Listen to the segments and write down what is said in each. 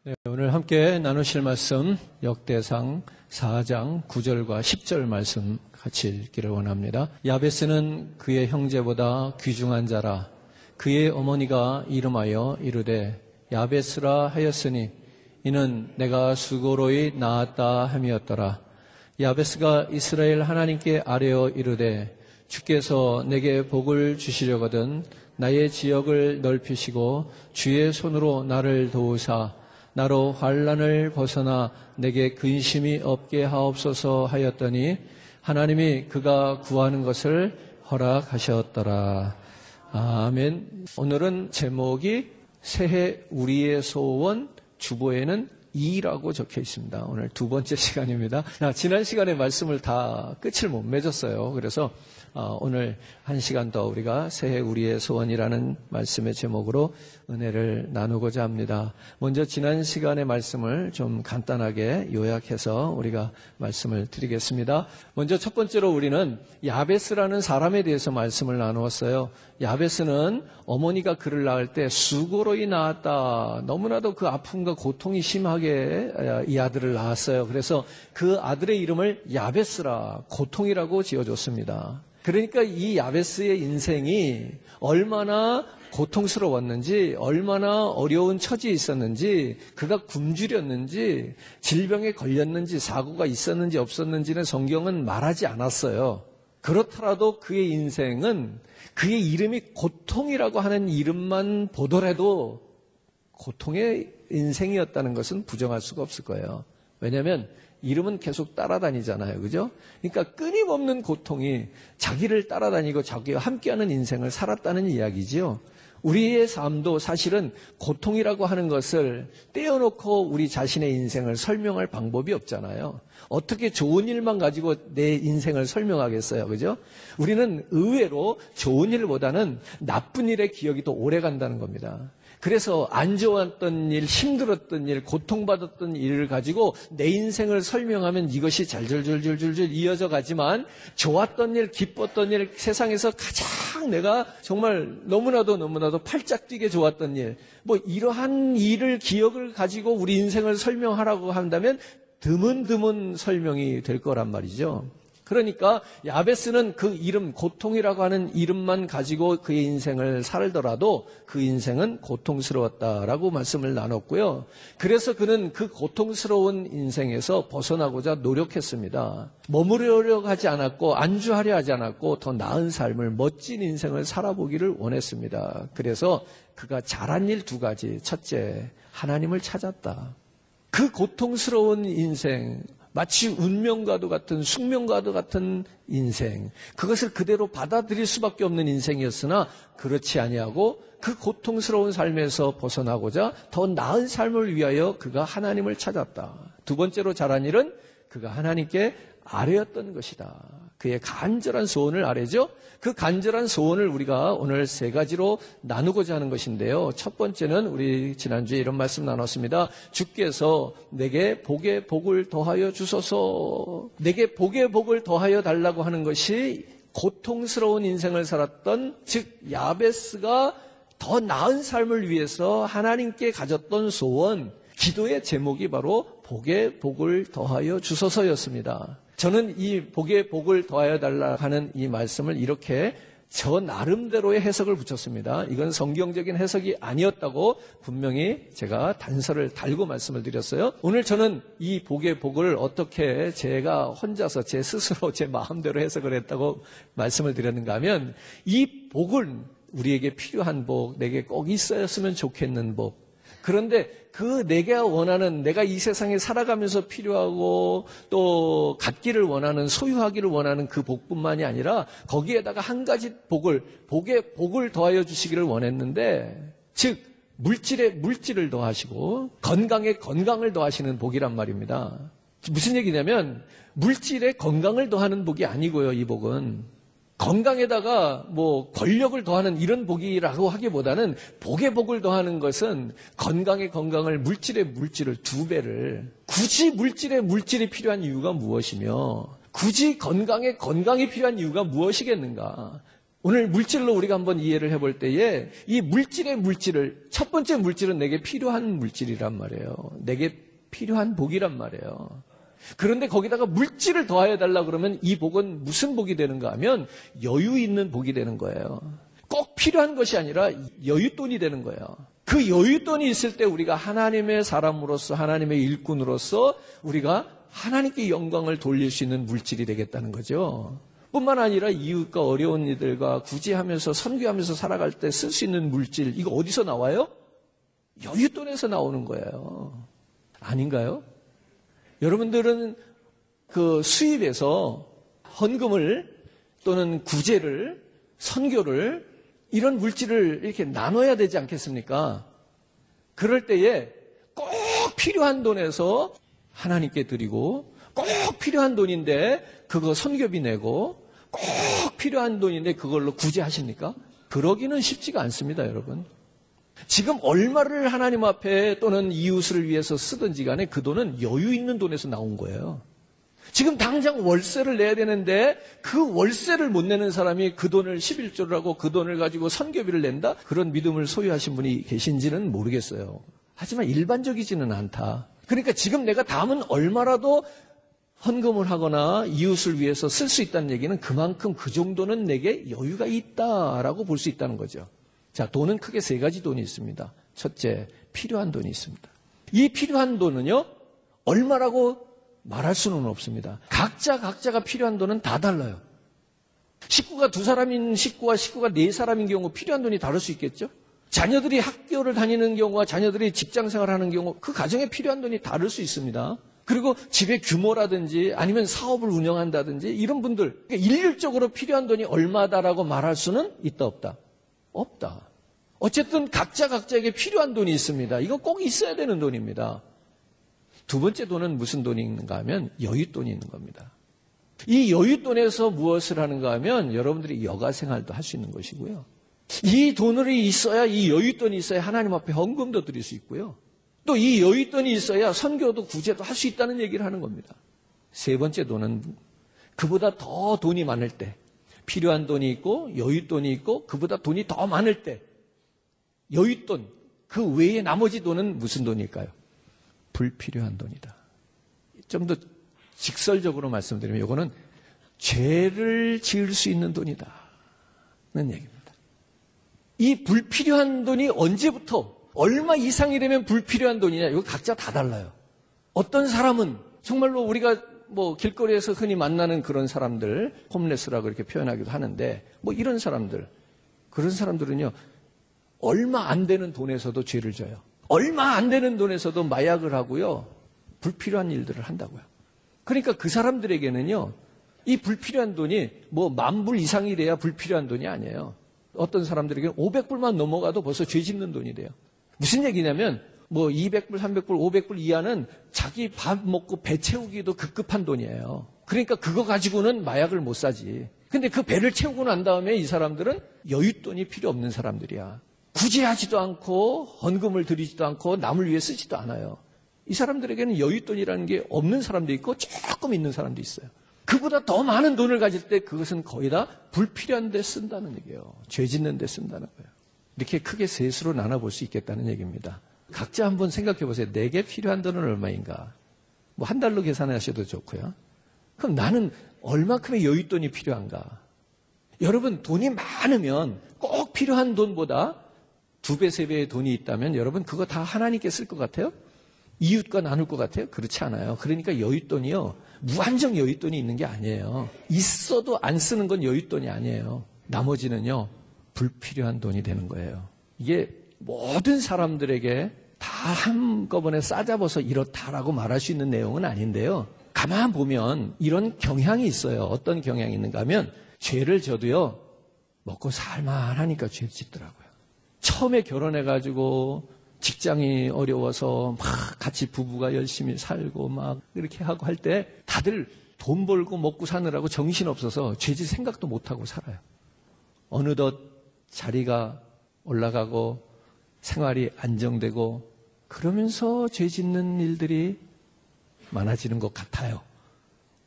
네, 오늘 함께 나누실 말씀 역대상 4장 9절과 10절 말씀 같이 읽기를 원합니다. 야베스는 그의 형제보다 귀중한 자라. 그의 어머니가 이름하여 이르되 야베스라 하였으니 이는 내가 수고로이 낳았다 함이었더라. 야베스가 이스라엘 하나님께 아뢰어 이르되 주께서 내게 복을 주시려거든 나의 지역을 넓히시고 주의 손으로 나를 도우사 나로 환난을 벗어나 내게 근심이 없게 하옵소서 하였더니 하나님이 그가 구하는 것을 허락하셨더라. 아멘. 오늘은 제목이 새해 우리의 소원, 주보에는 2라고 적혀 있습니다. 오늘 두 번째 시간입니다. 지난 시간에 말씀을 다 끝을 못 맺었어요. 그래서 오늘 한 시간 더 우리가 새해 우리의 소원이라는 말씀의 제목으로 은혜를 나누고자 합니다. 먼저 지난 시간의 말씀을 좀 간단하게 요약해서 우리가 말씀을 드리겠습니다. 먼저 첫 번째로 우리는 야베스라는 사람에 대해서 말씀을 나누었어요. 야베스는 어머니가 그를 낳을 때 수고로이 낳았다. 너무나도 그 아픔과 고통이 심하게 이 아들을 낳았어요. 그래서 그 아들의 이름을 야베스라, 고통이라고 지어줬습니다. 그러니까 이 야베스의 인생이 얼마나 고통스러웠는지, 얼마나 어려운 처지에 있었는지, 그가 굶주렸는지, 질병에 걸렸는지, 사고가 있었는지 없었는지는 성경은 말하지 않았어요. 그렇더라도 그의 인생은 그의 이름이 고통이라고 하는 이름만 보더라도 고통의 인생이었다는 것은 부정할 수가 없을 거예요. 왜냐하면 이름은 계속 따라다니잖아요. 그죠? 그러니까 끊임없는 고통이 자기를 따라다니고 자기와 함께하는 인생을 살았다는 이야기지요. 우리의 삶도 사실은 고통이라고 하는 것을 떼어놓고 우리 자신의 인생을 설명할 방법이 없잖아요. 어떻게 좋은 일만 가지고 내 인생을 설명하겠어요. 그죠? 우리는 의외로 좋은 일보다는 나쁜 일의 기억이 더 오래 간다는 겁니다. 그래서 안 좋았던 일, 힘들었던 일, 고통받았던 일을 가지고 내 인생을 설명하면 이것이 잘줄줄줄줄줄 이어져 가지만 좋았던 일, 기뻤던 일, 세상에서 가장 내가 정말 너무나도 팔짝 뛰게 좋았던 일, 뭐 이러한 일을 기억을 가지고 우리 인생을 설명하라고 한다면 드문드문 설명이 될 거란 말이죠. 그러니까 야베스는 그 이름, 고통이라고 하는 이름만 가지고 그의 인생을 살더라도 그 인생은 고통스러웠다라고 말씀을 나눴고요. 그래서 그는 그 고통스러운 인생에서 벗어나고자 노력했습니다. 머무르려고 하지 않았고 안주하려 하지 않았고 더 나은 삶을, 멋진 인생을 살아보기를 원했습니다. 그래서 그가 잘한 일 두 가지. 첫째, 하나님을 찾았다. 그 고통스러운 인생, 마치 운명과도 같은, 숙명과도 같은 인생, 그것을 그대로 받아들일 수밖에 없는 인생이었으나 그렇지 아니하고 그 고통스러운 삶에서 벗어나고자 더 나은 삶을 위하여 그가 하나님을 찾았다. 두 번째로 잘한 일은 그가 하나님께 아뢰었던 것이다. 그의 간절한 소원을 아뢰죠. 그 간절한 소원을 우리가 오늘 세 가지로 나누고자 하는 것인데요. 첫 번째는 우리 지난주에 이런 말씀 나눴습니다. 주께서 내게 복의 복을 더하여 주소서. 내게 복의 복을 더하여 달라고 하는 것이 고통스러운 인생을 살았던, 즉 야베스가 더 나은 삶을 위해서 하나님께 가졌던 소원, 기도의 제목이 바로 복의 복을 더하여 주소서였습니다. 저는 이 복의 복을 더하여 달라 하는 이 말씀을 이렇게 저 나름대로의 해석을 붙였습니다. 이건 성경적인 해석이 아니었다고 분명히 제가 단서를 달고 말씀을 드렸어요. 오늘 저는 이 복의 복을 어떻게 제가 혼자서 제 스스로 제 마음대로 해석을 했다고 말씀을 드렸는가 하면, 이 복은 우리에게 필요한 복, 내게 꼭 있었으면 좋겠는 복, 그런데 그 내가 원하는, 내가 이 세상에 살아가면서 필요하고 또 갖기를 원하는, 소유하기를 원하는 그 복뿐만이 아니라 거기에다가 한 가지 복을, 복의 복을 더하여 주시기를 원했는데, 즉 물질에 물질을 더하시고 건강에 건강을 더하시는 복이란 말입니다. 무슨 얘기냐면 물질에 건강을 더하는 복이 아니고요. 이 복은 건강에다가 뭐 권력을 더하는 이런 복이라고 하기보다는 복의 복을 더하는 것은 건강에 건강을, 물질에 물질을 두 배를, 굳이 물질에 물질이 필요한 이유가 무엇이며 굳이 건강에 건강이 필요한 이유가 무엇이겠는가? 오늘 물질로 우리가 한번 이해를 해볼 때에 이 물질을 첫 번째 물질은 내게 필요한 물질이란 말이에요. 내게 필요한 복이란 말이에요. 그런데 거기다가 물질을 더하여 달라 그러면 이 복은 무슨 복이 되는가 하면 여유 있는 복이 되는 거예요. 꼭 필요한 것이 아니라 여윳돈이 되는 거예요. 그 여윳돈이 있을 때 우리가 하나님의 사람으로서 하나님의 일꾼으로서 우리가 하나님께 영광을 돌릴 수 있는 물질이 되겠다는 거죠. 뿐만 아니라 이웃과 어려운 이들과 구제하면서 선교하면서 살아갈 때 쓸 수 있는 물질, 이거 어디서 나와요? 여윳돈에서 나오는 거예요. 아닌가요? 여러분들은 그 수입에서 헌금을 또는 구제를, 선교를, 이런 물질을 이렇게 나눠야 되지 않겠습니까? 그럴 때에 꼭 필요한 돈에서 하나님께 드리고, 꼭 필요한 돈인데 그거 선교비 내고, 꼭 필요한 돈인데 그걸로 구제하십니까? 그러기는 쉽지가 않습니다, 여러분. 지금 얼마를 하나님 앞에 또는 이웃을 위해서 쓰든지 간에 그 돈은 여유 있는 돈에서 나온 거예요. 지금 당장 월세를 내야 되는데 그 월세를 못 내는 사람이 그 돈을 11조를 하고 그 돈을 가지고 선교비를 낸다? 그런 믿음을 소유하신 분이 계신지는 모르겠어요. 하지만 일반적이지는 않다. 그러니까 지금 내가 담은 얼마라도 헌금을 하거나 이웃을 위해서 쓸 수 있다는 얘기는 그만큼 그 정도는 내게 여유가 있다라고 볼 수 있다는 거죠. 자, 돈은 크게 세 가지 돈이 있습니다. 첫째, 필요한 돈이 있습니다. 이 필요한 돈은요, 얼마라고 말할 수는 없습니다. 각자가 필요한 돈은 다 달라요. 식구가 두 사람인 식구와 식구가 네 사람인 경우 필요한 돈이 다를 수 있겠죠? 자녀들이 학교를 다니는 경우와 자녀들이 직장 생활하는 경우 그 가정에 필요한 돈이 다를 수 있습니다. 그리고 집의 규모라든지 아니면 사업을 운영한다든지 이런 분들, 그러니까 일률적으로 필요한 돈이 얼마다라고 말할 수는 있다 없다? 없다. 어쨌든 각자에게 필요한 돈이 있습니다. 이거 꼭 있어야 되는 돈입니다. 두 번째 돈은 무슨 돈이 있는가 하면 여윳돈이 있는 겁니다. 이 여윳돈에서 무엇을 하는가 하면 여러분들이 여가 생활도 할 수 있는 것이고요. 이 돈이 있어야, 이 여윳돈이 있어야 하나님 앞에 헌금도 드릴 수 있고요. 또 이 여윳돈이 있어야 선교도 구제도 할 수 있다는 얘기를 하는 겁니다. 세 번째 돈은 그보다 더 돈이 많을 때, 필요한 돈이 있고 여윳돈이 있고 그보다 돈이 더 많을 때, 여윳돈, 그 외에 나머지 돈은 무슨 돈일까요? 불필요한 돈이다. 좀 더 직설적으로 말씀드리면 이거는 죄를 지을 수 있는 돈이다는 얘기입니다. 이 불필요한 돈이 언제부터 얼마 이상이 되면 불필요한 돈이냐, 이거 각자 다 달라요. 어떤 사람은 정말로 우리가 뭐 길거리에서 흔히 만나는 그런 사람들, 홈레스라고 이렇게 표현하기도 하는데, 뭐 이런 사람들, 그런 사람들은요, 얼마 안 되는 돈에서도 죄를 져요. 얼마 안 되는 돈에서도 마약을 하고요, 불필요한 일들을 한다고요. 그러니까 그 사람들에게는요, 이 불필요한 돈이 뭐 10,000불 이상이 돼야 불필요한 돈이 아니에요. 어떤 사람들에게는 500불만 넘어가도 벌써 죄 짓는 돈이 돼요. 무슨 얘기냐면 뭐 200불, 300불, 500불 이하는 자기 밥 먹고 배 채우기도 급급한 돈이에요. 그러니까 그거 가지고는 마약을 못 사지. 근데 그 배를 채우고 난 다음에 이 사람들은 여윳돈이 필요 없는 사람들이야. 구제하지도 않고 헌금을 드리지도 않고 남을 위해 쓰지도 않아요. 이 사람들에게는 여윳돈이라는 게 없는 사람도 있고 조금 있는 사람도 있어요. 그보다 더 많은 돈을 가질 때 그것은 거의 다 불필요한 데 쓴다는 얘기예요. 죄 짓는 데 쓴다는 거예요. 이렇게 크게 셋으로 나눠볼 수 있겠다는 얘기입니다. 각자 한번 생각해 보세요. 내게 필요한 돈은 얼마인가? 뭐 한 달로 계산하셔도 좋고요. 그럼 나는 얼마큼의 여윳돈이 필요한가? 여러분, 돈이 많으면 꼭 필요한 돈보다 2배, 3배의 돈이 있다면 여러분 그거 다 하나님께 쓸 것 같아요? 이웃과 나눌 것 같아요? 그렇지 않아요. 그러니까 여윳돈이요, 무한정 여윳돈이 있는 게 아니에요. 있어도 안 쓰는 건 여윳돈이 아니에요. 나머지는요, 불필요한 돈이 되는 거예요. 이게 모든 사람들에게 다 한꺼번에 싸잡아서 이렇다라고 말할 수 있는 내용은 아닌데요. 가만 보면 이런 경향이 있어요. 어떤 경향이 있는가 하면 죄를 져도요, 먹고 살만하니까 죄를 짓더라고요. 처음에 결혼해가지고 직장이 어려워서 막 같이 부부가 열심히 살고 막 이렇게 하고 할 때 다들 돈 벌고 먹고 사느라고 정신없어서 죄질 생각도 못하고 살아요. 어느덧 자리가 올라가고 생활이 안정되고 그러면서 죄 짓는 일들이 많아지는 것 같아요.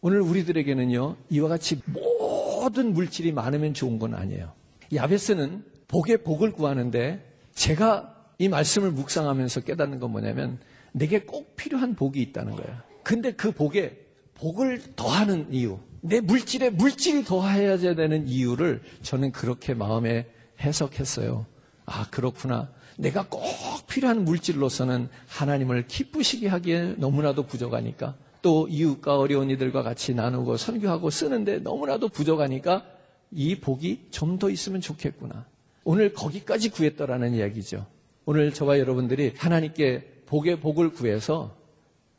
오늘 우리들에게는요, 이와 같이 모든 물질이 많으면 좋은 건 아니에요. 야베스는 복에 복을 구하는데 제가 이 말씀을 묵상하면서 깨닫는 건 뭐냐면 내게 꼭 필요한 복이 있다는 거야. 근데 그 복에 복을 더하는 이유, 내 물질에 물질이 더해야 되는 이유를 저는 그렇게 마음에 해석했어요. 아, 그렇구나. 내가 꼭 필요한 물질로서는 하나님을 기쁘시게 하기에 너무나도 부족하니까, 또 이웃과 어려운 이들과 같이 나누고 선교하고 쓰는데 너무나도 부족하니까 이 복이 좀 더 있으면 좋겠구나. 오늘 거기까지 구했더라는 이야기죠. 오늘 저와 여러분들이 하나님께 복의 복을 구해서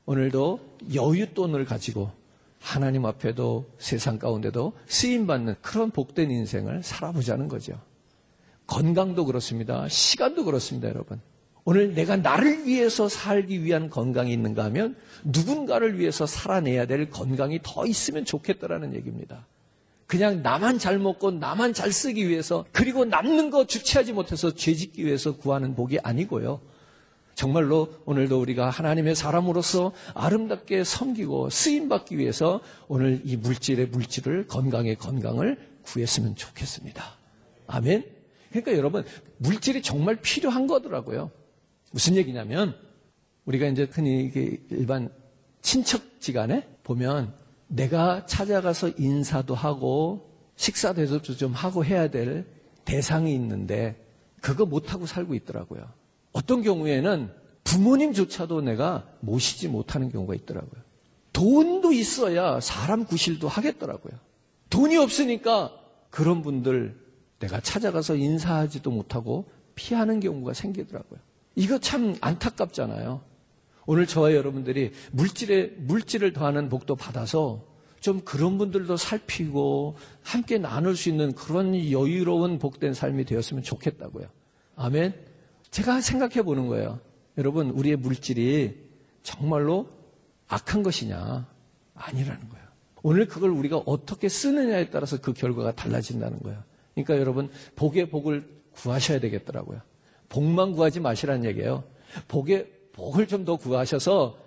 오늘도 여윳돈을 가지고 하나님 앞에도 세상 가운데도 쓰임받는 그런 복된 인생을 살아보자는 거죠. 건강도 그렇습니다. 시간도 그렇습니다, 여러분. 오늘 내가 나를 위해서 살기 위한 건강이 있는가 하면 누군가를 위해서 살아내야 될 건강이 더 있으면 좋겠다라는 얘기입니다. 그냥 나만 잘 먹고 나만 잘 쓰기 위해서, 그리고 남는 거 주체하지 못해서 죄짓기 위해서 구하는 복이 아니고요. 정말로 오늘도 우리가 하나님의 사람으로서 아름답게 섬기고 쓰임받기 위해서 오늘 이 물질의 물질을, 건강의 건강을 구했으면 좋겠습니다. 아멘. 그러니까 여러분, 물질이 정말 필요한 거더라고요. 무슨 얘기냐면 우리가 이제 흔히 일반 친척지간에 보면 내가 찾아가서 인사도 하고 식사 대접도 좀 하고 해야 될 대상이 있는데 그거 못하고 살고 있더라고요. 어떤 경우에는 부모님조차도 내가 모시지 못하는 경우가 있더라고요. 돈도 있어야 사람 구실도 하겠더라고요. 돈이 없으니까 그런 분들 내가 찾아가서 인사하지도 못하고 피하는 경우가 생기더라고요. 이거 참 안타깝잖아요. 오늘 저와 여러분들이 물질을 더하는 복도 받아서 좀 그런 분들도 살피고 함께 나눌 수 있는 그런 여유로운 복된 삶이 되었으면 좋겠다고요. 아멘. 제가 생각해 보는 거예요. 여러분, 우리의 물질이 정말로 악한 것이냐? 아니라는 거예요. 오늘 그걸 우리가 어떻게 쓰느냐에 따라서 그 결과가 달라진다는 거예요. 그러니까 여러분, 복의 복을 구하셔야 되겠더라고요. 복만 구하지 마시라는 얘기예요. 복의 복을 좀 더 구하셔서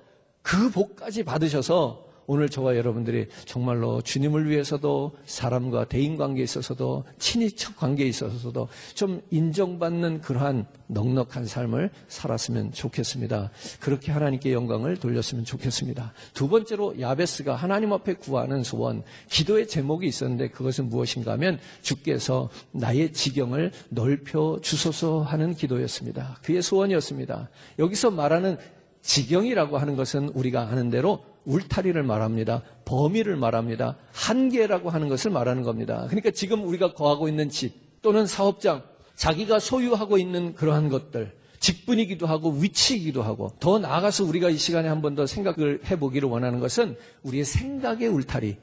그 복까지 받으셔서 오늘 저와 여러분들이 정말로 주님을 위해서도 사람과 대인관계에 있어서도 친인척 관계에 있어서도 좀 인정받는 그러한 넉넉한 삶을 살았으면 좋겠습니다. 그렇게 하나님께 영광을 돌렸으면 좋겠습니다. 두 번째로 야베스가 하나님 앞에 구하는 소원, 기도의 제목이 있었는데 그것은 무엇인가 하면 주께서 나의 지경을 넓혀 주소서 하는 기도였습니다. 그의 소원이었습니다. 여기서 말하는 지경이라고 하는 것은 우리가 아는 대로 울타리를 말합니다. 범위를 말합니다. 한계라고 하는 것을 말하는 겁니다. 그러니까 지금 우리가 거하고 있는 집 또는 사업장, 자기가 소유하고 있는 그러한 것들, 직분이기도 하고 위치이기도 하고, 더 나아가서 우리가 이 시간에 한 번 더 생각을 해보기를 원하는 것은 우리의 생각의 울타리,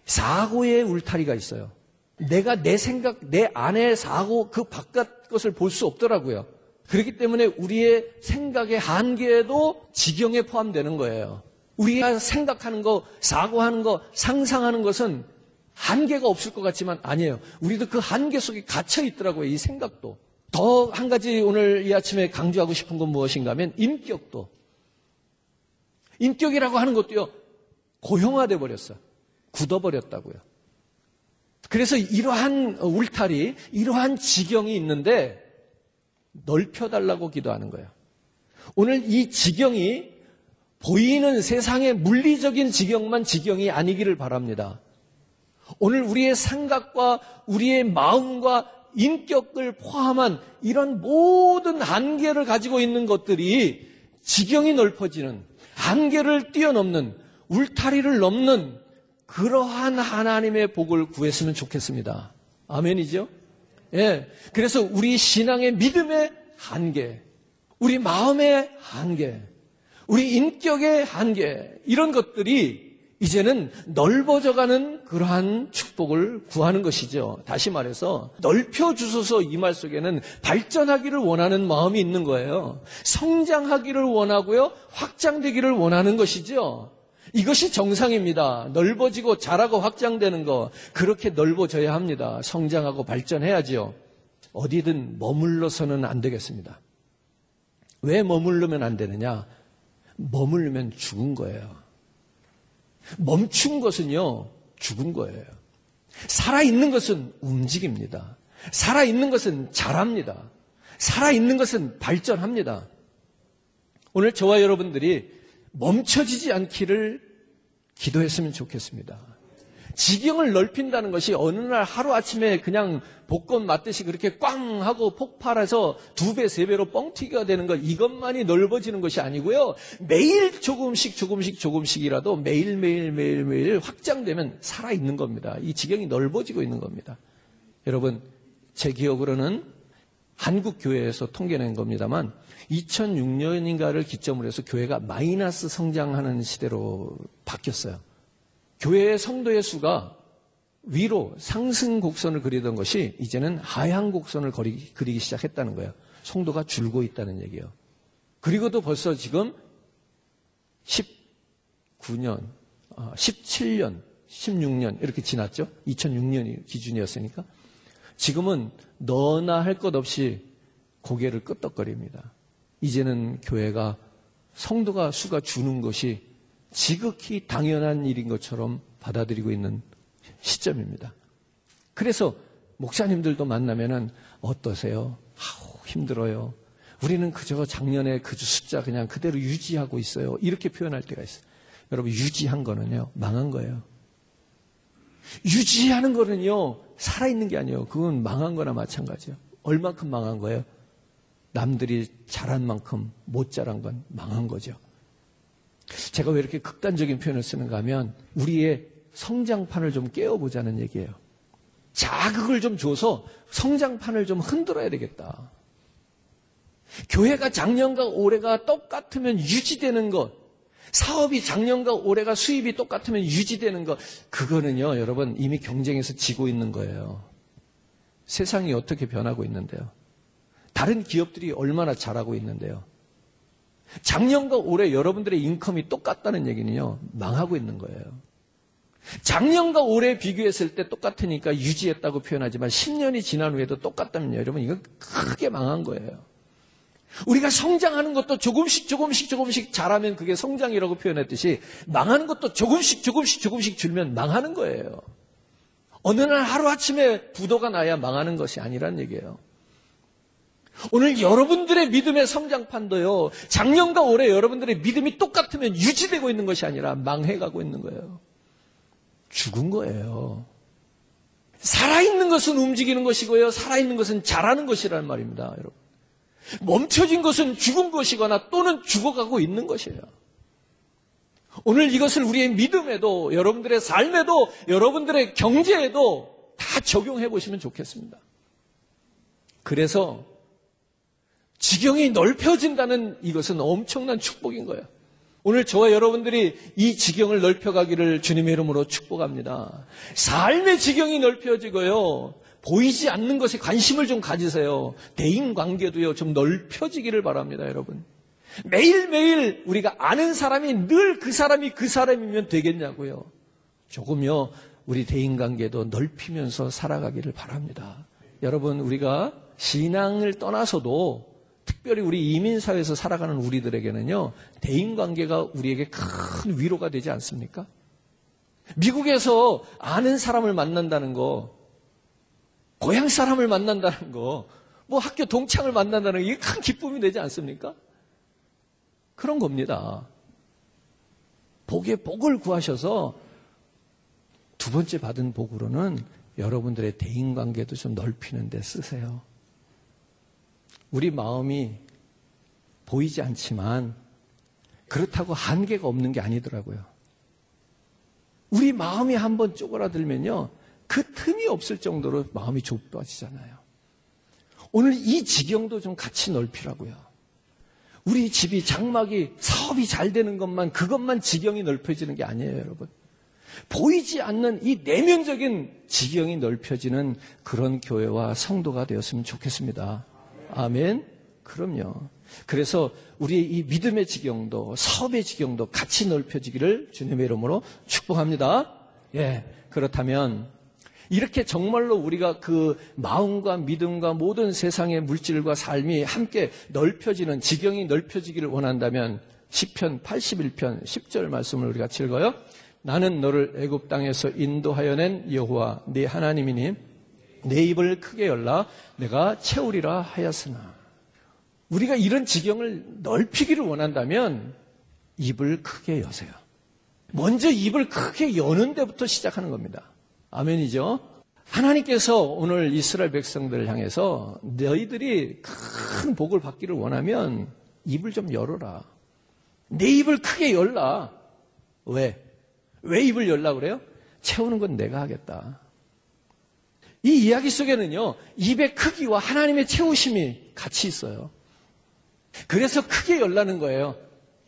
사고의 울타리가 있어요. 내가 내 생각, 내 안의 사고, 그 바깥 것을 볼 수 없더라고요. 그렇기 때문에 우리의 생각의 한계에도 지경에 포함되는 거예요. 우리가 생각하는 거, 사고하는 거, 상상하는 것은 한계가 없을 것 같지만 아니에요. 우리도 그 한계 속에 갇혀 있더라고요. 이 생각도. 더 한 가지 오늘 이 아침에 강조하고 싶은 건 무엇인가 하면 인격도. 인격이라고 하는 것도요, 고형화돼 버렸어요. 굳어버렸다고요. 그래서 이러한 울타리, 이러한 지경이 있는데 넓혀달라고 기도하는 거예요. 오늘 이 지경이 보이는 세상의 물리적인 지경만 지경이 아니기를 바랍니다. 오늘 우리의 생각과 우리의 마음과 인격을 포함한 이런 모든 한계를 가지고 있는 것들이 지경이 넓어지는, 한계를 뛰어넘는, 울타리를 넘는 그러한 하나님의 복을 구했으면 좋겠습니다. 아멘이죠? 예. 그래서 우리 신앙의 믿음의 한계, 우리 마음의 한계, 우리 인격의 한계, 이런 것들이 이제는 넓어져가는 그러한 축복을 구하는 것이죠. 다시 말해서 넓혀주소서, 이 말 속에는 발전하기를 원하는 마음이 있는 거예요. 성장하기를 원하고요, 확장되기를 원하는 것이죠. 이것이 정상입니다. 넓어지고 자라고 확장되는 거, 그렇게 넓어져야 합니다. 성장하고 발전해야죠. 어디든 머물러서는 안 되겠습니다. 왜 머무르면 안 되느냐? 머무르면 죽은 거예요. 멈춘 것은요, 죽은 거예요. 살아있는 것은 움직입니다. 살아있는 것은 자랍니다. 살아있는 것은 발전합니다. 오늘 저와 여러분들이 멈춰지지 않기를 기도했으면 좋겠습니다. 지경을 넓힌다는 것이 어느 날 하루아침에 그냥 복권 맞듯이 그렇게 꽝 하고 폭발해서 2배, 3배로 뻥튀기가 되는 것, 이것만이 넓어지는 것이 아니고요. 매일 조금씩이라도 매일 확장되면 살아있는 겁니다. 이 지경이 넓어지고 있는 겁니다. 여러분, 제 기억으로는 한국 교회에서 통계낸 겁니다만 2006년인가를 기점으로 해서 교회가 마이너스 성장하는 시대로 바뀌었어요. 교회의 성도의 수가 위로 상승 곡선을 그리던 것이 이제는 하향 곡선을 그리기 시작했다는 거예요. 성도가 줄고 있다는 얘기예요. 그리고도 벌써 지금 19년, 17년, 16년 이렇게 지났죠. 2006년이 기준이었으니까. 지금은 너나 할 것 없이 고개를 끄덕거립니다. 이제는 교회가 성도가 수가 주는 것이 지극히 당연한 일인 것처럼 받아들이고 있는 시점입니다. 그래서 목사님들도 만나면은 어떠세요? 힘들어요. 우리는 그저 작년에 그 숫자 그냥 그대로 유지하고 있어요. 이렇게 표현할 때가 있어요. 여러분, 유지한 거는요, 망한 거예요. 유지하는 거는요, 살아있는 게 아니에요. 그건 망한 거나 마찬가지예요. 얼만큼 망한 거예요? 남들이 잘한 만큼 못 자란 건 망한 거죠. 제가 왜 이렇게 극단적인 표현을 쓰는가 하면 우리의 성장판을 좀 깨워보자는 얘기예요. 자극을 좀 줘서 성장판을 좀 흔들어야 되겠다. 교회가 작년과 올해가 똑같으면 유지되는 것, 사업이 작년과 올해가 수입이 똑같으면 유지되는 것, 그거는요, 여러분 이미 경쟁에서 지고 있는 거예요. 세상이 어떻게 변하고 있는데요. 다른 기업들이 얼마나 잘하고 있는데요. 작년과 올해 여러분들의 인컴이 똑같다는 얘기는요, 망하고 있는 거예요. 작년과 올해 비교했을 때 똑같으니까 유지했다고 표현하지만 10년이 지난 후에도 똑같다면요, 여러분 이건 크게 망한 거예요. 우리가 성장하는 것도 조금씩 잘하면 그게 성장이라고 표현했듯이 망하는 것도 조금씩 줄면 망하는 거예요. 어느 날 하루아침에 부도가 나야 망하는 것이 아니란 얘기예요. 오늘 여러분들의 믿음의 성장판도요, 작년과 올해 여러분들의 믿음이 똑같으면 유지되고 있는 것이 아니라 망해가고 있는 거예요. 죽은 거예요. 살아있는 것은 움직이는 것이고요, 살아있는 것은 자라는 것이라는 말입니다, 여러분. 멈춰진 것은 죽은 것이거나 또는 죽어가고 있는 것이에요. 오늘 이것을 우리의 믿음에도, 여러분들의 삶에도, 여러분들의 경제에도 다 적용해 보시면 좋겠습니다. 그래서 지경이 넓혀진다는 이것은 엄청난 축복인 거예요. 오늘 저와 여러분들이 이 지경을 넓혀가기를 주님의 이름으로 축복합니다. 삶의 지경이 넓혀지고요, 보이지 않는 것에 관심을 좀 가지세요. 대인관계도요, 좀 넓혀지기를 바랍니다, 여러분. 매일매일 우리가 아는 사람이 늘 그 사람이면 되겠냐고요. 조금요, 우리 대인관계도 넓히면서 살아가기를 바랍니다. 여러분, 우리가 신앙을 떠나서도 특별히 우리 이민사회에서 살아가는 우리들에게는요, 대인관계가 우리에게 큰 위로가 되지 않습니까? 미국에서 아는 사람을 만난다는 거, 고향 사람을 만난다는 거, 뭐 학교 동창을 만난다는 게 큰 기쁨이 되지 않습니까? 그런 겁니다. 복에 복을 구하셔서 두 번째 받은 복으로는 여러분들의 대인관계도 좀 넓히는 데 쓰세요. 우리 마음이 보이지 않지만 그렇다고 한계가 없는 게 아니더라고요. 우리 마음이 한번 쪼그라들면요, 그 틈이 없을 정도로 마음이 좁아지잖아요. 오늘 이 지경도 좀 같이 넓히라고요. 우리 집이 장막이 사업이 잘 되는 것만, 그것만 지경이 넓혀지는 게 아니에요, 여러분. 보이지 않는 이 내면적인 지경이 넓혀지는 그런 교회와 성도가 되었으면 좋겠습니다. 아멘. 그럼요. 그래서 우리의 이 믿음의 지경도 사업의 지경도 같이 넓혀지기를 주님의 이름으로 축복합니다. 예. 그렇다면 이렇게 정말로 우리가 그 마음과 믿음과 모든 세상의 물질과 삶이 함께 넓혀지는 지경이 넓혀지기를 원한다면 시편 81편 10절 말씀을 우리가 같이 읽어요. 나는 너를 애굽 땅에서 인도하여 낸 여호와 네 하나님이니 내 입을 크게 열라 내가 채우리라 하였으나. 우리가 이런 지경을 넓히기를 원한다면 입을 크게 여세요. 먼저 입을 크게 여는 데부터 시작하는 겁니다. 아멘이죠? 하나님께서 오늘 이스라엘 백성들을 향해서 너희들이 큰 복을 받기를 원하면 입을 좀 열어라. 내 입을 크게 열라. 왜? 왜 입을 열라 그래요? 채우는 건 내가 하겠다. 이 이야기 속에는요, 입의 크기와 하나님의 채우심이 같이 있어요. 그래서 크게 열라는 거예요.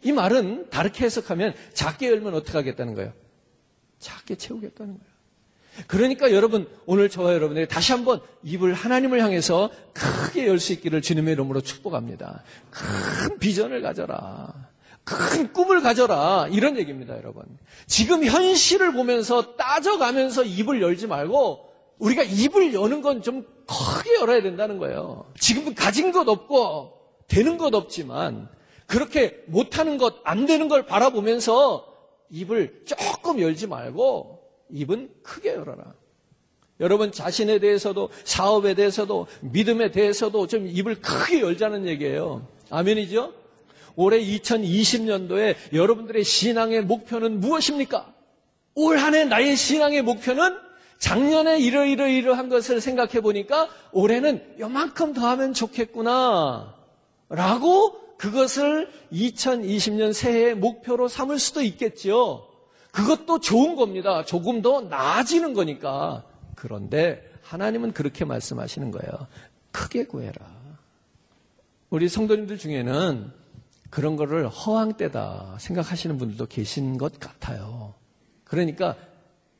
이 말은 다르게 해석하면 작게 열면 어떻게 하겠다는 거예요? 작게 채우겠다는 거예요. 그러니까 여러분, 오늘 저와 여러분들이 다시 한번 입을 하나님을 향해서 크게 열 수 있기를 주님의 이름으로 축복합니다. 큰 비전을 가져라. 큰 꿈을 가져라. 이런 얘기입니다, 여러분. 지금 현실을 보면서 따져가면서 입을 열지 말고 우리가 입을 여는 건 좀 크게 열어야 된다는 거예요. 지금 가진 것 없고 되는 것 없지만 그렇게 못하는 것, 안 되는 걸 바라보면서 입을 조금 열지 말고 입은 크게 열어라. 여러분 자신에 대해서도 사업에 대해서도 믿음에 대해서도 좀 입을 크게 열자는 얘기예요. 아멘이죠? 올해 2020년도에 여러분들의 신앙의 목표는 무엇입니까? 올 한 해 나의 신앙의 목표는 작년에 이러한 것을 생각해 보니까 올해는 요만큼 더 하면 좋겠구나 라고 그것을 2020년 새해의 목표로 삼을 수도 있겠죠. 그것도 좋은 겁니다. 조금 더 나아지는 거니까. 그런데 하나님은 그렇게 말씀하시는 거예요. 크게 구해라. 우리 성도님들 중에는 그런 거를 허황되다 생각하시는 분들도 계신 것 같아요. 그러니까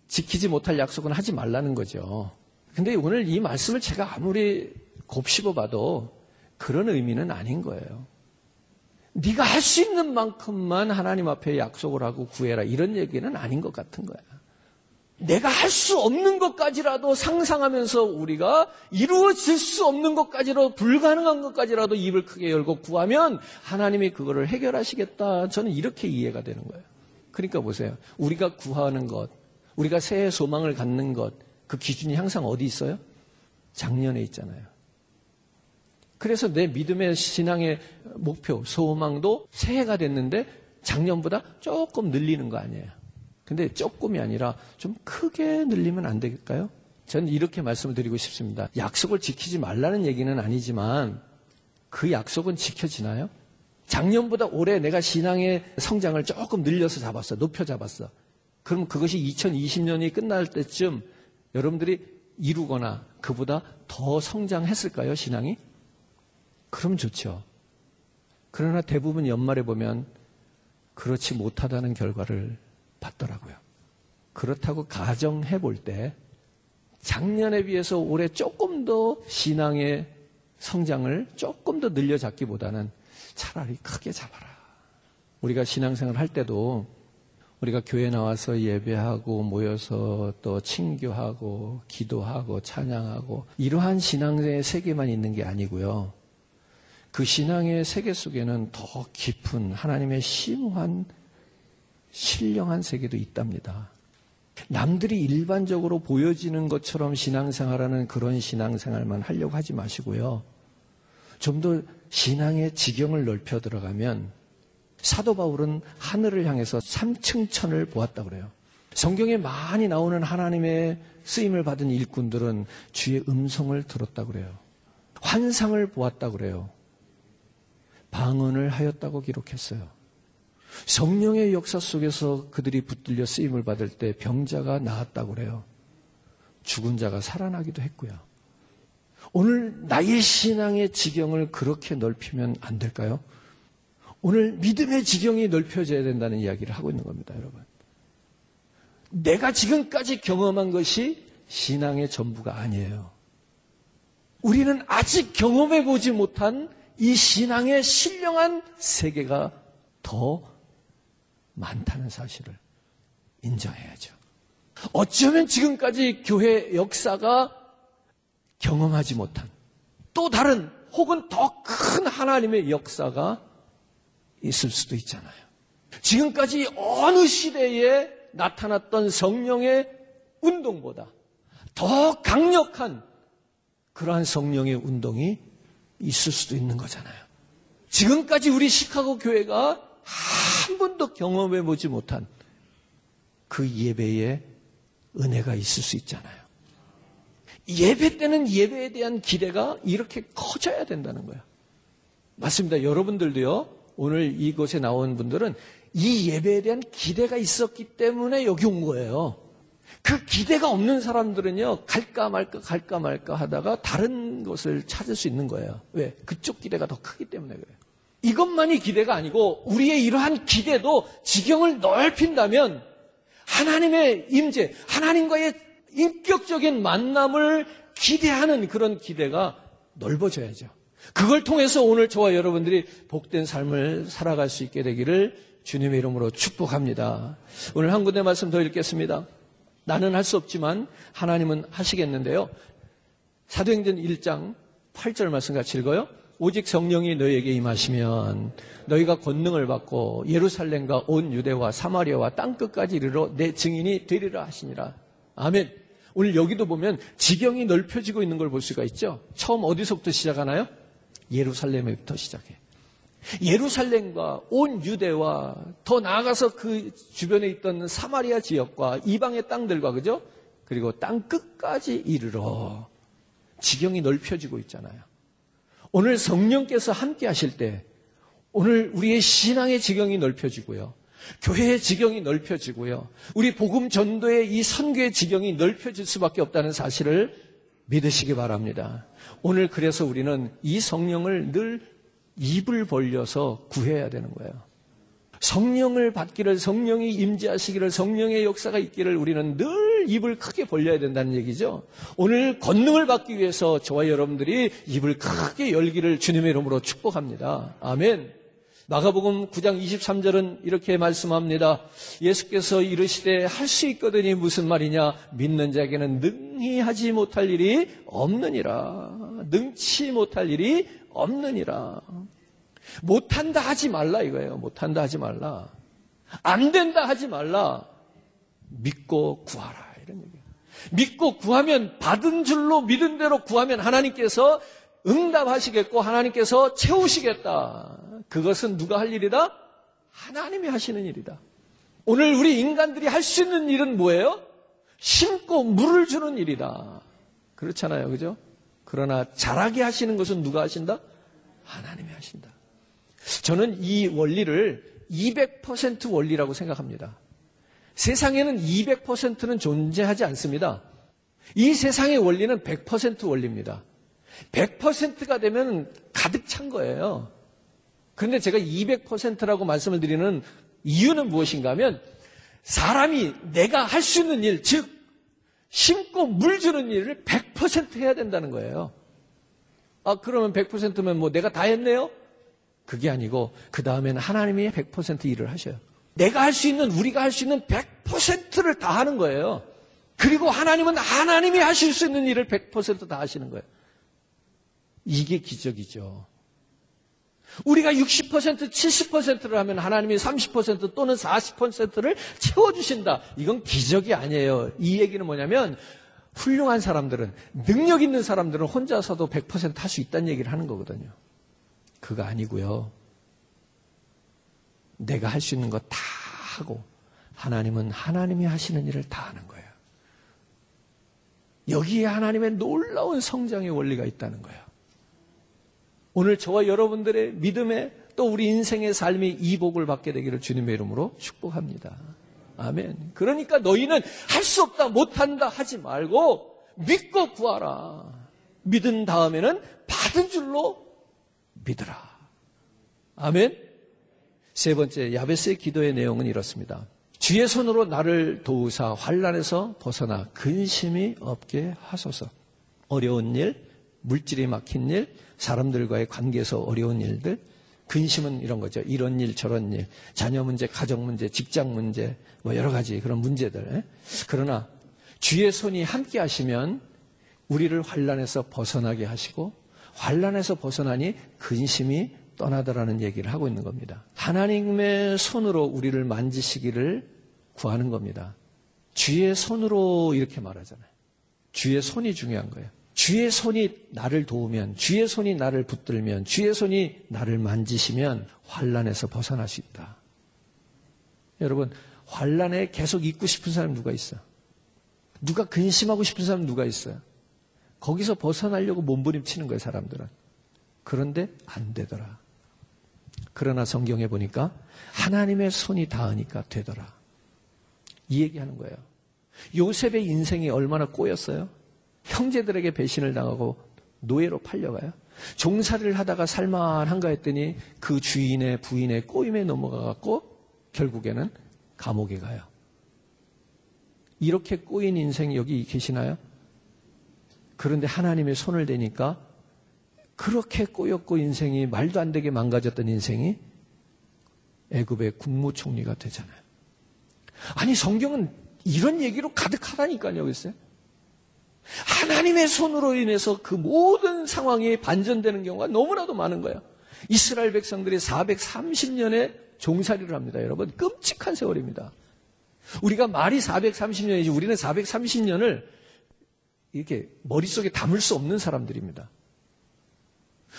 지키지 못할 약속은 하지 말라는 거죠. 근데 오늘 이 말씀을 제가 아무리 곱씹어 봐도 그런 의미는 아닌 거예요. 네가 할 수 있는 만큼만 하나님 앞에 약속을 하고 구해라 이런 얘기는 아닌 것 같은 거야. 내가 할 수 없는 것까지라도 상상하면서 우리가 이루어질 수 없는 것까지라도 불가능한 것까지라도 입을 크게 열고 구하면 하나님이 그거를 해결하시겠다. 저는 이렇게 이해가 되는 거예요. 그러니까 보세요. 우리가 구하는 것, 우리가 새해 소망을 갖는 것, 그 기준이 항상 어디 있어요? 작년에 있잖아요. 그래서 내 믿음의 신앙의 목표, 소망도 새해가 됐는데 작년보다 조금 늘리는 거 아니에요. 근데 조금이 아니라 좀 크게 늘리면 안 될까요? 저는 이렇게 말씀을 드리고 싶습니다. 약속을 지키지 말라는 얘기는 아니지만 그 약속은 지켜지나요? 작년보다 올해 내가 신앙의 성장을 조금 늘려서 잡았어. 높여 잡았어. 그럼 그것이 2020년이 끝날 때쯤 여러분들이 이루거나 그보다 더 성장했을까요? 신앙이? 그럼 좋죠. 그러나 대부분 연말에 보면 그렇지 못하다는 결과를 받더라고요. 그렇다고 가정해 볼 때 작년에 비해서 올해 조금 더 신앙의 성장을 조금 더 늘려 잡기보다는 차라리 크게 잡아라. 우리가 신앙생활 할 때도 우리가 교회 나와서 예배하고 모여서 또 친교하고 기도하고 찬양하고 이러한 신앙의 세계만 있는 게 아니고요. 그 신앙의 세계 속에는 더 깊은 하나님의 심오한 신령한 세계도 있답니다. 남들이 일반적으로 보여지는 것처럼 신앙생활하는 그런 신앙생활만 하려고 하지 마시고요. 좀 더 신앙의 지경을 넓혀 들어가면 사도 바울은 하늘을 향해서 3층 천을 보았다고 그래요. 성경에 많이 나오는 하나님의 쓰임을 받은 일꾼들은 주의 음성을 들었다고 그래요. 환상을 보았다고 그래요. 방언을 하였다고 기록했어요. 성령의 역사 속에서 그들이 붙들려 쓰임을 받을 때 병자가 나았다고 그래요. 죽은 자가 살아나기도 했고요. 오늘 나의 신앙의 지경을 그렇게 넓히면 안 될까요? 오늘 믿음의 지경이 넓혀져야 된다는 이야기를 하고 있는 겁니다, 여러분. 내가 지금까지 경험한 것이 신앙의 전부가 아니에요. 우리는 아직 경험해보지 못한 이 신앙의 신령한 세계가 더 많다는 사실을 인정해야죠. 어쩌면 지금까지 교회 역사가 경험하지 못한 또 다른 혹은 더 큰 하나님의 역사가 있을 수도 있잖아요. 지금까지 어느 시대에 나타났던 성령의 운동보다 더 강력한 그러한 성령의 운동이 있을 수도 있는 거잖아요. 지금까지 우리 시카고 교회가 한 번도 경험해 보지 못한 그 예배의 은혜가 있을 수 있잖아요. 예배 때는 예배에 대한 기대가 이렇게 커져야 된다는 거예요. 맞습니다. 여러분들도요, 오늘 이곳에 나온 분들은 이 예배에 대한 기대가 있었기 때문에 여기 온 거예요. 그 기대가 없는 사람들은요, 갈까 말까 하다가 다른 것을 찾을 수 있는 거예요. 왜? 그쪽 기대가 더 크기 때문에 그래요. 이것만이 기대가 아니고 우리의 이러한 기대도 지경을 넓힌다면 하나님의 임재, 하나님과의 인격적인 만남을 기대하는 그런 기대가 넓어져야죠. 그걸 통해서 오늘 저와 여러분들이 복된 삶을 살아갈 수 있게 되기를 주님의 이름으로 축복합니다. 오늘 한 군데 말씀 더 읽겠습니다. 나는 할 수 없지만 하나님은 하시겠는데요. 사도행전 1장 8절 말씀 같이 읽어요. 오직 성령이 너희에게 임하시면 너희가 권능을 받고 예루살렘과 온 유대와 사마리아와 땅끝까지 이르러 내 증인이 되리라 하시니라. 아멘. 오늘 여기도 보면 지경이 넓혀지고 있는 걸 볼 수가 있죠. 처음 어디서부터 시작하나요? 예루살렘에부터 시작해. 예루살렘과 온 유대와 더 나아가서 그 주변에 있던 사마리아 지역과 이방의 땅들과 그죠? 그리고 땅 끝까지 이르러 지경이 넓혀지고 있잖아요. 오늘 성령께서 함께 하실 때 오늘 우리의 신앙의 지경이 넓혀지고요. 교회의 지경이 넓혀지고요. 우리 복음 전도의 이 선교의 지경이 넓혀질 수밖에 없다는 사실을 믿으시기 바랍니다. 오늘 그래서 우리는 이 성령을 늘 입을 벌려서 구해야 되는 거예요. 성령을 받기를, 성령이 임재하시기를, 성령의 역사가 있기를 우리는 늘 입을 크게 벌려야 된다는 얘기죠. 오늘 권능을 받기 위해서 저와 여러분들이 입을 크게 열기를 주님의 이름으로 축복합니다. 아멘. 마가복음 9장 23절은 이렇게 말씀합니다. 예수께서 이르시되 할 수 있거든이 무슨 말이냐? 믿는 자에게는 능히 하지 못할 일이 없느니라. 능치 못할 일이 없느니라. 못한다 하지 말라 이거예요. 못한다 하지 말라. 안 된다 하지 말라. 믿고 구하라 이런 얘기예요. 믿고 구하면 받은 줄로 믿은 대로 구하면 하나님께서 응답하시겠고 하나님께서 채우시겠다. 그것은 누가 할 일이다? 하나님이 하시는 일이다. 오늘 우리 인간들이 할 수 있는 일은 뭐예요? 심고 물을 주는 일이다. 그렇잖아요. 그죠? 그러나 자라게 하시는 것은 누가 하신다? 하나님이 하신다. 저는 이 원리를 200% 원리라고 생각합니다. 세상에는 200%는 존재하지 않습니다. 이 세상의 원리는 100% 원리입니다. 100%가 되면 가득 찬 거예요. 그런데 제가 200%라고 말씀을 드리는 이유는 무엇인가 하면 사람이 내가 할 수 있는 일, 즉 심고 물 주는 일을 100% 해야 된다는 거예요. 그러면 100%면 뭐 내가 다 했네요? 그게 아니고 그 다음에는 하나님이 100% 일을 하셔요. 내가 할 수 있는, 우리가 할 수 있는 100%를 다 하는 거예요. 그리고 하나님은 하나님이 하실 수 있는 일을 100% 다 하시는 거예요. 이게 기적이죠. 우리가 60%, 70%를 하면 하나님이 30% 또는 40%를 채워주신다. 이건 기적이 아니에요. 이 얘기는 뭐냐면 훌륭한 사람들은, 능력 있는 사람들은 혼자서도 100% 할 수 있다는 얘기를 하는 거거든요. 그거 아니고요. 내가 할 수 있는 거 다 하고 하나님은 하나님이 하시는 일을 다 하는 거예요. 여기에 하나님의 놀라운 성장의 원리가 있다는 거예요. 오늘 저와 여러분들의 믿음에 또 우리 인생의 삶이 이 복을 받게 되기를 주님의 이름으로 축복합니다. 아멘. 그러니까 너희는 할 수 없다, 못한다 하지 말고 믿고 구하라. 믿은 다음에는 받은 줄로 믿으라. 아멘. 세 번째, 야베스의 기도의 내용은 이렇습니다. 주의 손으로 나를 도우사 환난에서 벗어나 근심이 없게 하소서. 어려운 일, 물질이 막힌 일, 사람들과의 관계에서 어려운 일들, 근심은 이런 거죠. 이런 일, 저런 일, 자녀 문제, 가정 문제, 직장 문제, 뭐 여러 가지 그런 문제들. 그러나 주의 손이 함께 하시면 우리를 환난에서 벗어나게 하시고 환난에서 벗어나니 근심이 떠나더라는 얘기를 하고 있는 겁니다. 하나님의 손으로 우리를 만지시기를 구하는 겁니다. 주의 손으로 이렇게 말하잖아요. 주의 손이 중요한 거예요. 주의 손이 나를 도우면, 주의 손이 나를 붙들면, 주의 손이 나를 만지시면 환난에서 벗어날 수 있다. 여러분, 환난에 계속 있고 싶은 사람 누가 있어? 누가 근심하고 싶은 사람 누가 있어요? 거기서 벗어나려고 몸부림치는 거예요, 사람들은. 그런데 안 되더라. 그러나 성경에 보니까 하나님의 손이 닿으니까 되더라. 이 얘기하는 거예요. 요셉의 인생이 얼마나 꼬였어요? 형제들에게 배신을 당하고 노예로 팔려가요. 종살이를 하다가 살만한가 했더니 그 주인의 부인의 꼬임에 넘어가갖고 결국에는 감옥에 가요. 이렇게 꼬인 인생 여기 계시나요? 그런데 하나님의 손을 대니까 그렇게 꼬였고 인생이 말도 안 되게 망가졌던 인생이 애굽의 국무총리가 되잖아요. 아니 성경은 이런 얘기로 가득하다니까요. 글쎄. 하나님의 손으로 인해서 그 모든 상황이 반전되는 경우가 너무나도 많은 거예요. 이스라엘 백성들이 430년의 종살이를 합니다. 여러분 끔찍한 세월입니다. 우리가 말이 430년이지 우리는 430년을 이렇게 머릿속에 담을 수 없는 사람들입니다.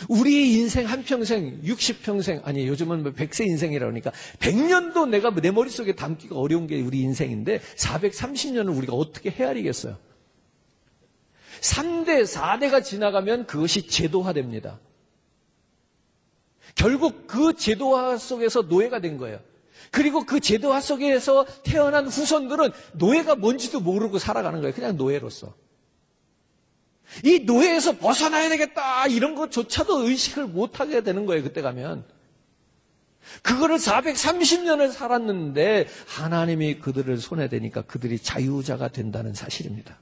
우리 인생 한평생 60평생 아니 요즘은 100세 인생이라고 하니까 100년도 내가 내 머릿속에 담기가 어려운 게 우리 인생인데 430년을 우리가 어떻게 헤아리겠어요? 3대 4대가 지나가면 그것이 제도화됩니다. 결국 그 제도화 속에서 노예가 된 거예요. 그리고 그 제도화 속에서 태어난 후손들은 노예가 뭔지도 모르고 살아가는 거예요. 그냥 노예로서. 이 노예에서 벗어나야 되겠다 이런 것조차도 의식을 못하게 되는 거예요. 그때 가면. 그거를 430년을 살았는데 하나님이 그들을 손에 대니까 그들이 자유자가 된다는 사실입니다.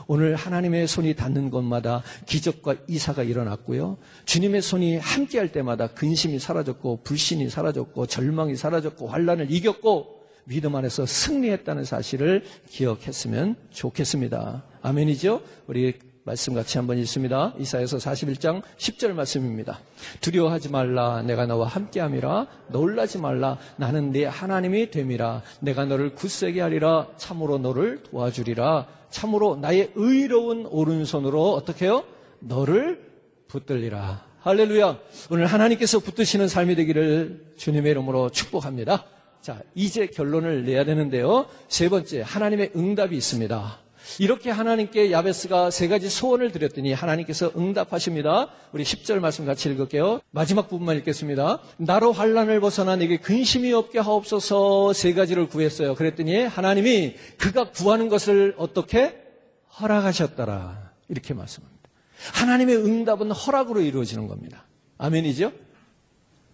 오늘 하나님의 손이 닿는 곳마다 기적과 이사가 일어났고요. 주님의 손이 함께할 때마다 근심이 사라졌고 불신이 사라졌고 절망이 사라졌고 환난을 이겼고 믿음 안에서 승리했다는 사실을 기억했으면 좋겠습니다. 아멘이죠? 우리 말씀 같이 한번 읽습니다. 이사야서 41장 10절 말씀입니다. 두려워하지 말라. 내가 너와 함께함이라. 놀라지 말라. 나는 네 하나님이 됨이라. 내가 너를 굳세게 하리라. 참으로 너를 도와주리라. 참으로 나의 의로운 오른손으로 어떻게 해요? 너를 붙들리라. 할렐루야. 오늘 하나님께서 붙드시는 삶이 되기를 주님의 이름으로 축복합니다. 자, 이제 결론을 내야 되는데요. 세 번째, 하나님의 응답이 있습니다. 이렇게 하나님께 야베스가 세 가지 소원을 드렸더니 하나님께서 응답하십니다. 우리 10절 말씀 같이 읽을게요. 마지막 부분만 읽겠습니다. 나로 환난을 벗어나 내게 근심이 없게 하옵소서. 세 가지를 구했어요. 그랬더니 하나님이 그가 구하는 것을 어떻게 허락하셨더라. 이렇게 말씀합니다. 하나님의 응답은 허락으로 이루어지는 겁니다. 아멘이죠?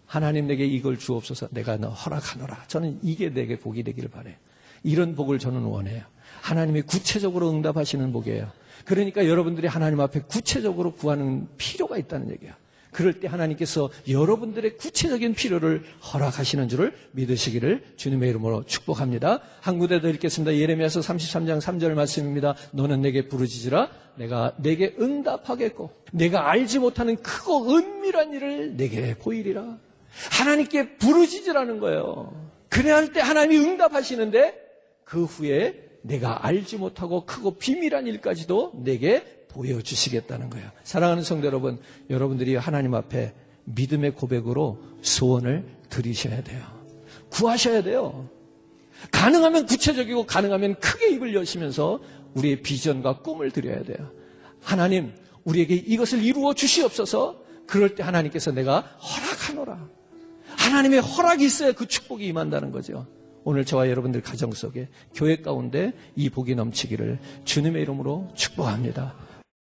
하나님 내게 이걸 주옵소서. 내가 너 허락하노라. 저는 이게 내게 복이 되기를 바라요. 이런 복을 저는 원해요. 하나님이 구체적으로 응답하시는 복이에요. 그러니까 여러분들이 하나님 앞에 구체적으로 구하는 필요가 있다는 얘기예요. 그럴 때 하나님께서 여러분들의 구체적인 필요를 허락하시는 줄을 믿으시기를 주님의 이름으로 축복합니다. 한 군데 더 읽겠습니다. 예레미야서 33장 3절 말씀입니다. 너는 내게 부르짖으라. 내가 내게 응답하겠고 내가 알지 못하는 크고 은밀한 일을 내게 보이리라. 하나님께 부르짖으라는 거예요. 그래야 할 때 하나님이 응답하시는데 그 후에 내가 알지 못하고 크고 비밀한 일까지도 내게 보여주시겠다는 거예요. 사랑하는 성도 여러분, 여러분들이 하나님 앞에 믿음의 고백으로 소원을 드리셔야 돼요. 구하셔야 돼요. 가능하면 구체적이고 가능하면 크게 입을 여시면서 우리의 비전과 꿈을 드려야 돼요. 하나님, 우리에게 이것을 이루어 주시옵소서. 그럴 때 하나님께서 내가 허락하노라. 하나님의 허락이 있어야 그 축복이 임한다는 거죠. 오늘 저와 여러분들 가정 속에 교회 가운데 이 복이 넘치기를 주님의 이름으로 축복합니다.